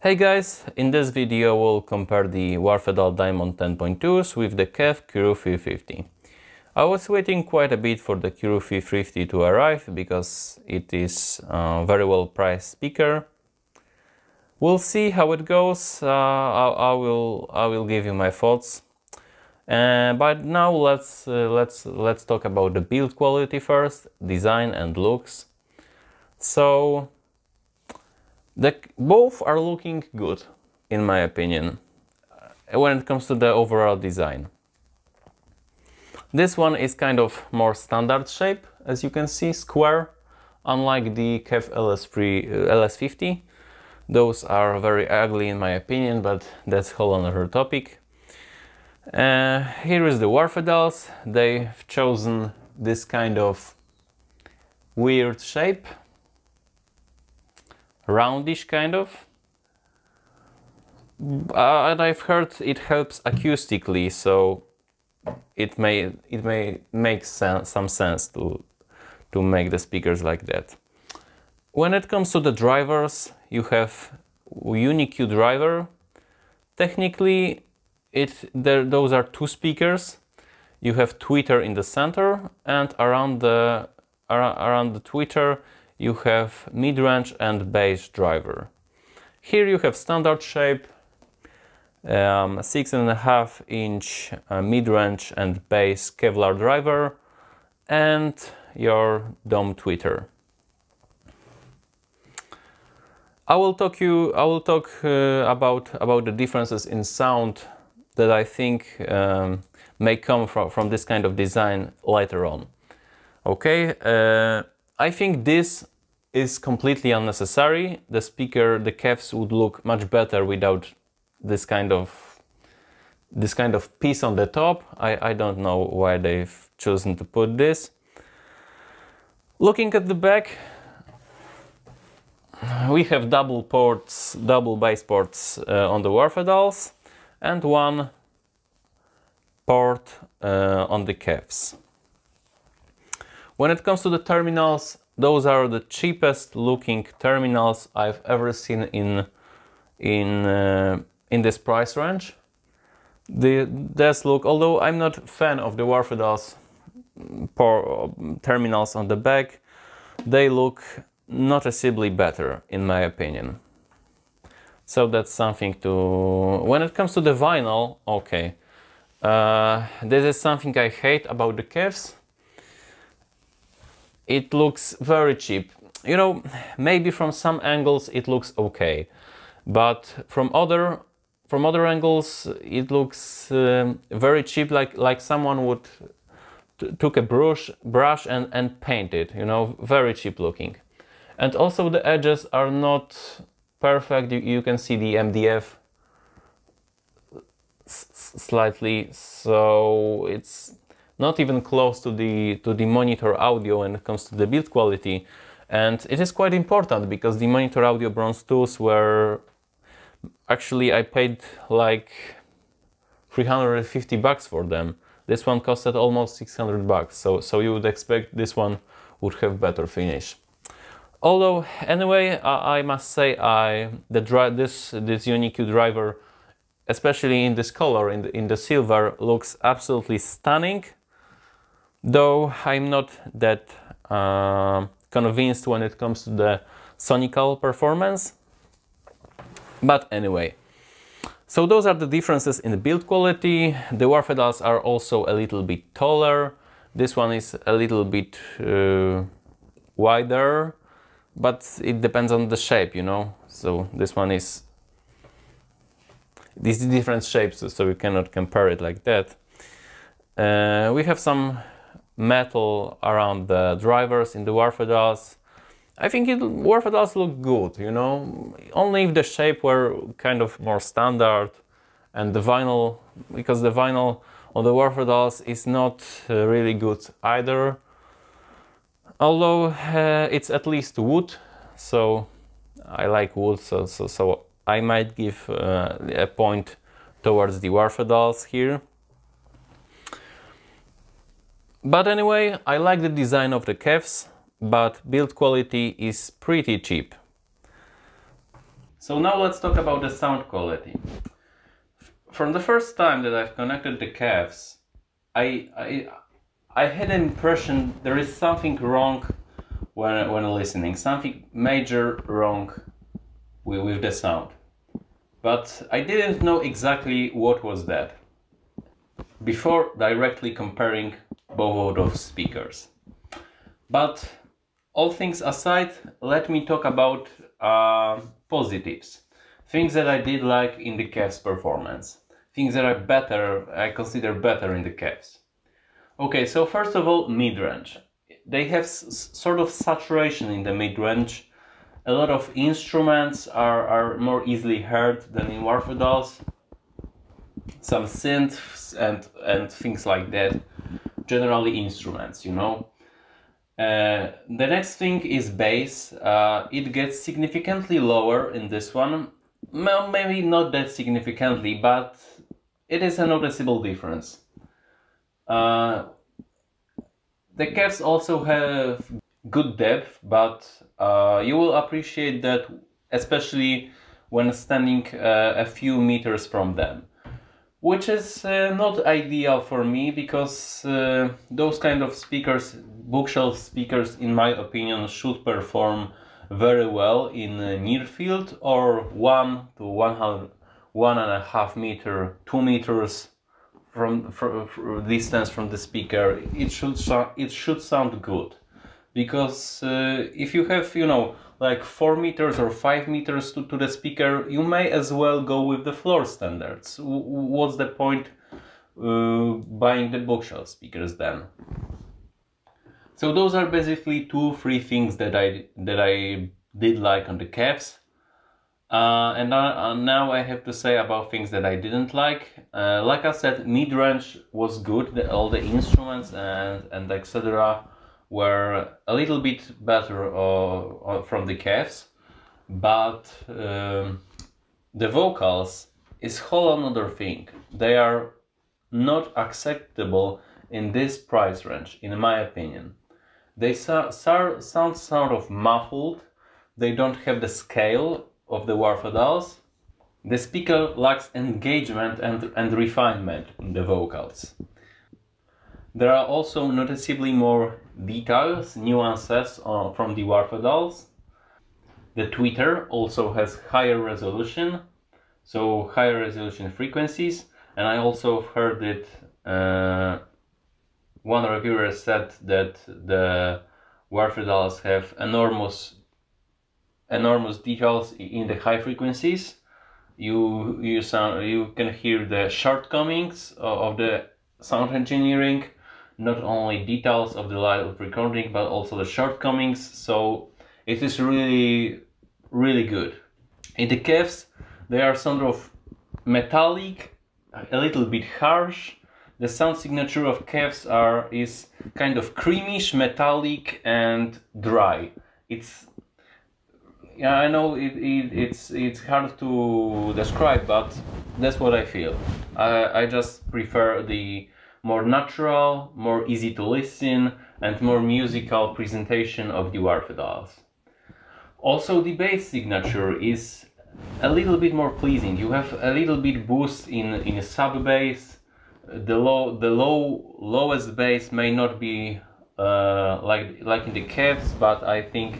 Hey guys, in this video we'll compare the Wharfedale Diamond 10.2s with the KEF Q350. I was waiting quite a bit for the Q350 to arrive because it is a very well priced speaker. We'll see how it goes. I will give you my thoughts. But now let's talk about the build quality first, design and looks. So both are looking good, in my opinion, when it comes to the overall design. This one is kind of more standard shape, as you can see, square, unlike the KEF LS50. Those are very ugly in my opinion, but that's a whole another topic. Here is the Wharfedales. They've chosen this kind of weird shape, roundish kind of, and I've heard it helps acoustically, so it may make some sense to make the speakers like that. When it comes to the drivers, you have UniQ driver. Technically, those are two speakers. You have tweeter in the center, and around the tweeter you have mid-range and bass driver. Here you have standard shape, 6.5 inch mid-range and bass Kevlar driver, and your dome tweeter. I will talk about the differences in sound that I think may come from this kind of design later on. Okay, I think this is completely unnecessary. The KEFs would look much better without this kind of piece on the top. I don't know why they've chosen to put this. Looking at the back, we have double bass ports on the Wharfedales and one port on the KEFs. When it comes to the terminals, those are the cheapest looking terminals I've ever seen in this price range. This look, although I'm not a fan of the Wharfedales terminals on the back, they look noticeably better in my opinion. So that's something to... When it comes to the vinyl, okay, this is something I hate about the KEFs. It looks very cheap. You know, maybe from some angles it looks okay, but from other angles it looks very cheap, like someone would took a brush and paint it, you know, very cheap looking. And also the edges are not perfect. You can see the MDF slightly, so it's not even close to the monitor audio when it comes to the build quality. And it is quite important because the monitor audio bronze tools were actually, I paid like 350 bucks for them. This one costed almost 600 bucks, so you would expect this one would have better finish. Although anyway, I must say this UniQ driver, especially in this color, in the silver, looks absolutely stunning. Though I'm not that convinced when it comes to the sonical performance. But anyway, so those are the differences in the build quality. The Wharfedales are also a little bit taller. This one is a little bit wider, but it depends on the shape, you know. So this one is... These different shapes, so you cannot compare it like that. We have some metal around the drivers in the Wharfedales. I think Wharfedales look good, you know, only if the shape were kind of more standard, and the vinyl, because the vinyl on the Wharfedales is not really good either. Although it's at least wood, so I like wood, so I might give a point towards the Wharfedales here. But anyway, I like the design of the KEFs, but build quality is pretty cheap. So now let's talk about the sound quality. From the first time that I've connected the KEFs, I had an impression there is something wrong when listening, something major wrong with the sound. But I didn't know exactly what was that before directly comparing both of those speakers. But all things aside, let me talk about positives. Things that I did like in the KEF's performance. Things that I consider better in the KEFs. Okay, so first of all, mid-range. They have sort of saturation in the mid-range. A lot of instruments are more easily heard than in Wharfedales. Some synths and things like that. Generally instruments, you know. The next thing is bass. It gets significantly lower in this one. Well, maybe not that significantly, but it is a noticeable difference. The KEFs also have good depth, but you will appreciate that especially when standing a few meters from them. Which is not ideal for me, because those kind of speakers, bookshelf speakers, in my opinion, should perform very well in near field or 1 to 1.5 meter, 2 meters from distance from the speaker. It should sound good, because if you have, you know, like 4 meters or 5 meters to the speaker, you may as well go with the floor standards. What's the point buying the bookshelf speakers then? So those are basically 2-3 things that I did like on the KEFs. And now I have to say about things that I didn't like. Like I said, mid-range was good. All the instruments and etc. were a little bit better from the KEFs, but the vocals is whole another thing. They are not acceptable in this price range, in my opinion. They sound sort of muffled. They don't have the scale of the Wharfedales. The speaker lacks engagement and refinement in the vocals. There are also noticeably more details, nuances from the Wharfedales. The tweeter also has higher resolution, so higher resolution frequencies, and I also heard it. One reviewer said that the Wharfedales have enormous details in the high frequencies. You can hear the shortcomings of the sound engineering, not only details of the live recording, but also the shortcomings. So it is really, really good. In the KEFs, they are sort of metallic, a little bit harsh. The sound signature of KEFs is kind of creamish, metallic, and dry. Yeah, I know it's hard to describe, but that's what I feel. I just prefer the more natural, more easy to listen, and more musical presentation of the Wharfedales. Also, the bass signature is a little bit more pleasing. You have a little bit boost in sub bass. The lowest bass may not be like in the KEFs, but I think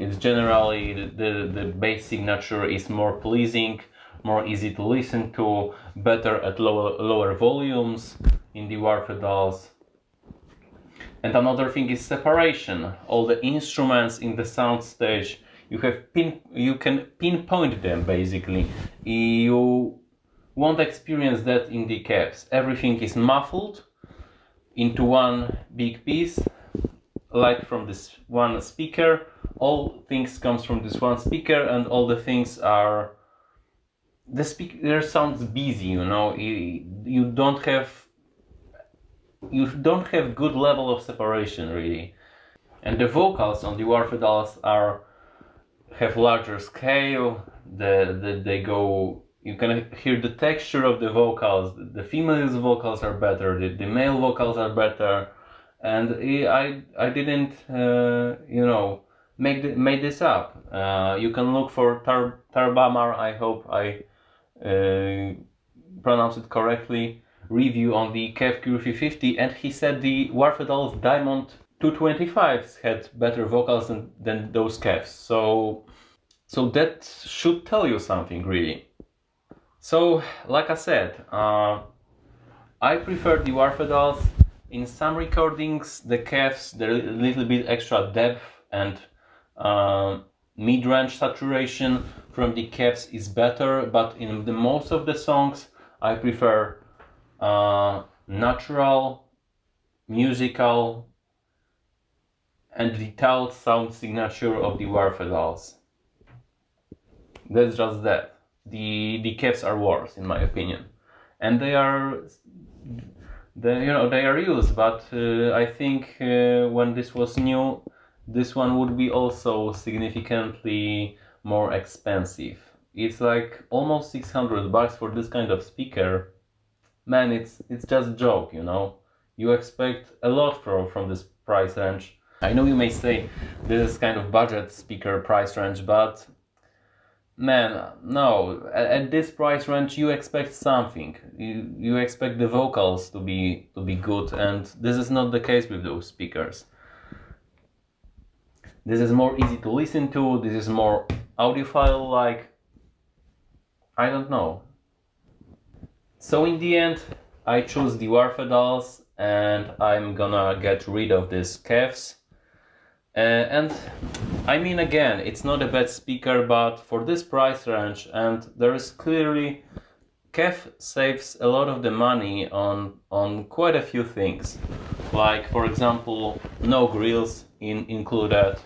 it's generally the bass signature is more pleasing, more easy to listen to, better at lower volumes in the Wharfedales. And another thing is separation. All the instruments in the soundstage, you can pinpoint them basically. You won't experience that in the KEFs. Everything is muffled into one big piece, like from this one speaker. All things comes from this one speaker, and all the things are the speaker sounds busy. You know, you don't have good level of separation really. And the vocals on the Wharfedales have larger scale. They go. You can hear the texture of the vocals. The female's vocals are better. The male vocals are better. And I didn't made this up. You can look for Tarbamar, I hope I pronounce it correctly, review on the KEF Q350, and he said the Wharfedale Diamond 225s had better vocals than those KEFs. So that should tell you something, really. So, like I said, I prefer the Wharfedales. In some recordings, the KEFs, they're a little bit extra depth and mid-range saturation from the KEFs is better, but in the most of the songs, I prefer natural, musical, and detailed sound signature of the Wharfedales. That's just that. The KEFs are worse, in my opinion, and they are used. But I think when this was new, this one would be also significantly more expensive. It's like almost $600 for this kind of speaker. Man, it's just a joke, you know. You expect a lot from this price range. I know you may say this is kind of budget speaker price range, but man, no. At this price range, you expect something. You expect the vocals to be good, and this is not the case with those speakers. This is more easy to listen to. This is more audiophile-like. I don't know. So in the end, I choose the Wharfedales, and I'm gonna get rid of these KEFs. And I mean, again, it's not a bad speaker, but for this price range, and there is clearly KEF saves a lot of the money on quite a few things, like for example, no grills included,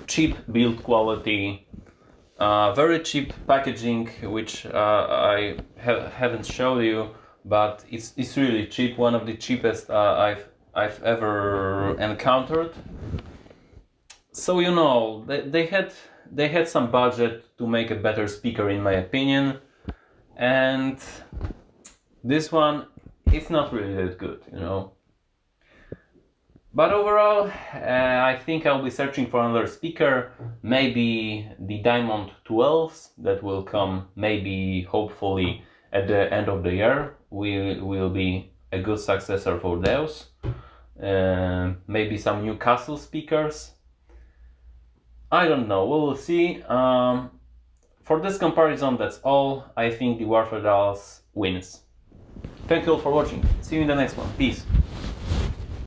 cheap build quality, very cheap packaging, which I haven't showed you, but it's really cheap, one of the cheapest I've ever encountered. So you know, they had some budget to make a better speaker, in my opinion, and this one, it's not really that good, you know. But overall, I think I'll be searching for another speaker, maybe the Diamond 12s that will come, maybe hopefully at the end of the year will be a good successor for those. Maybe some Newcastle speakers. I don't know, we'll see. For this comparison, that's all. I think the Wharfedales wins. Thank you all for watching. See you in the next one. Peace.